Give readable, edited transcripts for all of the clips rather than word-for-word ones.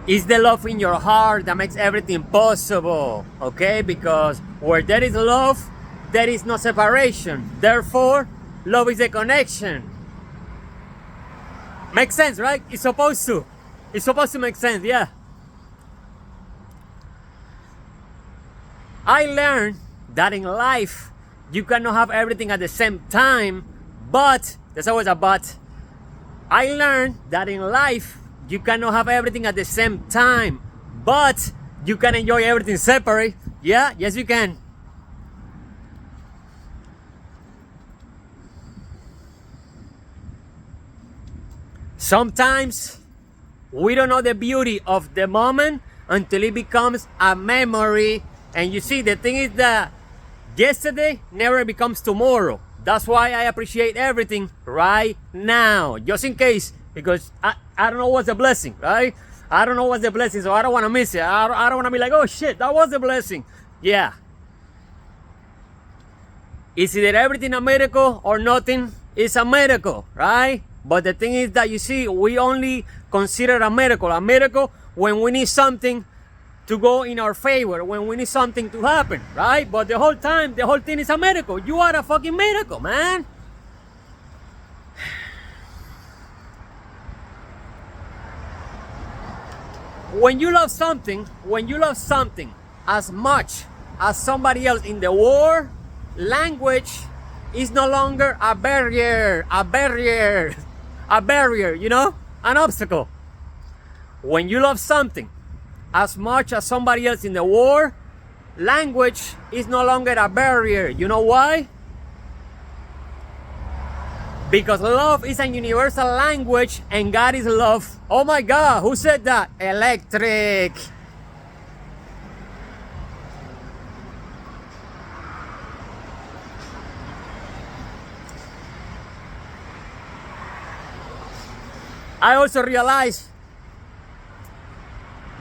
It's the love in your heart that makes everything possible, okay? Because where there is love, there is no separation. Therefore, love is a connection. Makes sense, right? It's supposed to. It's supposed to make sense, yeah. I learned that in life, you cannot have everything at the same time, but, there's always a but. I learned that in life, you cannot have everything at the same time, but you can enjoy everything separate. Yeah, yes you can. Sometimes we don't know the beauty of the moment until it becomes a memory. And you see, the thing is that yesterday never becomes tomorrow. That's why I appreciate everything right now, just in case, because I don't know what's a blessing, right? I don't know what's the blessing, so I don't want to miss it. I don't want to be like, oh shit, that was a blessing. Yeah. Is either everything a miracle or nothing is a miracle, right? But the thing is that, you see, we only consider a miracle when we need something to go in our favor, when we need something to happen, right? But the whole time, the whole thing is a miracle. You are a fucking miracle, man. When you love something as much as somebody else in the world, language is no longer a barrier, you know, an obstacle. When you love something as much as somebody else in the world, language is no longer a barrier. You know why? Because love is a universal language and God is love. Oh my God, who said that? Electric. I also realized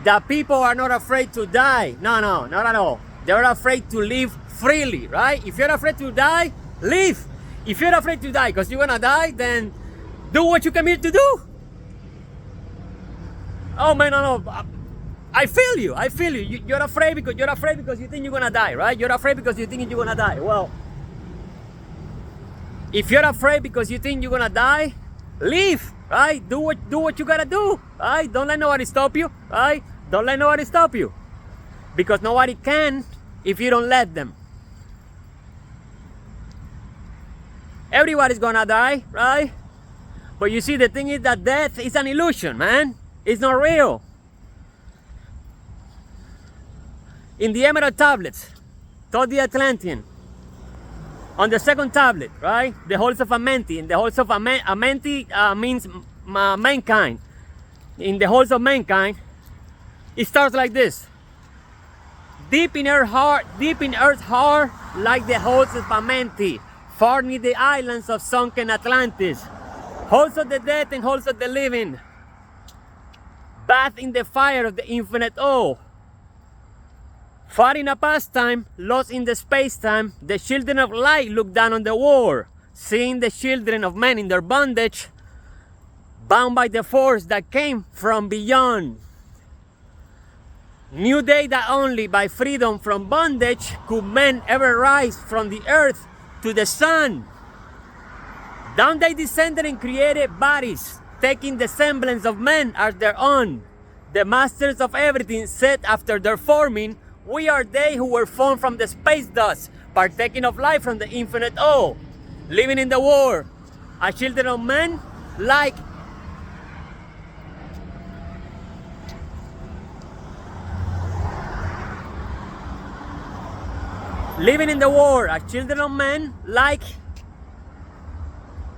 that people are not afraid to die. No, not at all. They're afraid to live freely, right? If you're afraid to die, live. If you're afraid to die because you're gonna die, then do what you came here to do. Oh man, no. I feel you. You're afraid because you think you're gonna die, right? You're afraid because you think you're gonna die. Well, if you're afraid because you think you're gonna die, live, right? Do what you gotta do, right? Don't let nobody stop you, right? Don't let nobody stop you, because nobody can if you don't let them. Everybody's gonna die, right? But you see, the thing is that death is an illusion, man. It's not real. In the Emerald tablets, told the Atlantean, on the second tablet, right? The halls of Amenti. In the halls of Amenti means mankind. In the halls of mankind, it starts like this. Deep in earth's heart, like the halls of Amenti, far near the islands of sunken Atlantis, halls of the dead and halls of the living, bathed in the fire of the infinite awe. Far in a pastime, lost in the space-time, the children of light look down on the world, seeing the children of men in their bondage, bound by the force that came from beyond. Knew they that only by freedom from bondage could men ever rise from the earth to the sun. Down they descended and created bodies, taking the semblance of men as their own. The masters of everything said after their forming, we are they who were formed from the space dust, partaking of life from the infinite awe, living in the world, as children of men, like living in the world as children of men, like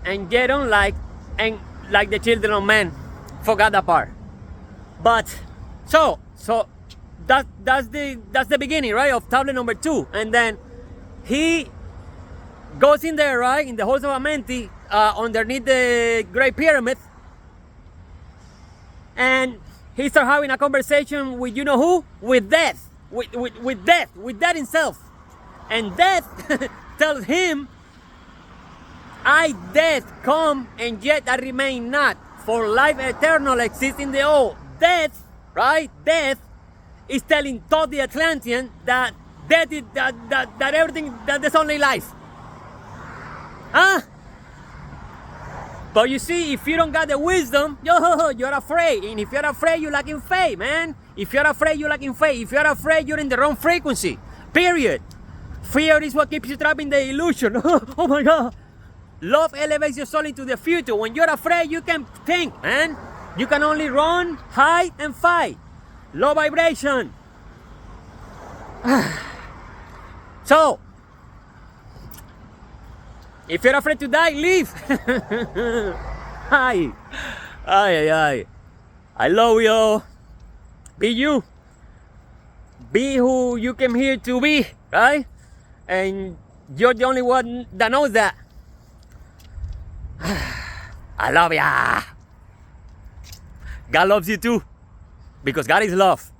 and get on like and like the children of men. Forgot that part. But so that's the beginning, right, of tablet number 2. And then he goes in there, right, in the halls of Amenti, underneath the Great Pyramid, and he starts having a conversation with, you know who? With death, with death himself. And death tells him, I, death, come, and yet I remain not, for life eternal exists in the all. Death, right? Death is telling Todd the Atlantean that death is, that everything, that there's only life. Huh? But you see, if you don't got the wisdom, you're afraid. And if you're afraid, you're lacking faith, man. If you're afraid, you're lacking faith. If you're afraid, you're in the wrong frequency. Period. Fear is what keeps you trapped in the illusion. Oh my God. Love elevates your soul into the future. When you're afraid, you can think, man. You can only run, hide, and fight. Low vibration. So, if you're afraid to die, leave. Hi. Ay. I love you. Be you. Be who you came here to be, right? And you're the only one that knows that. I love ya. God loves you too. Because God is love.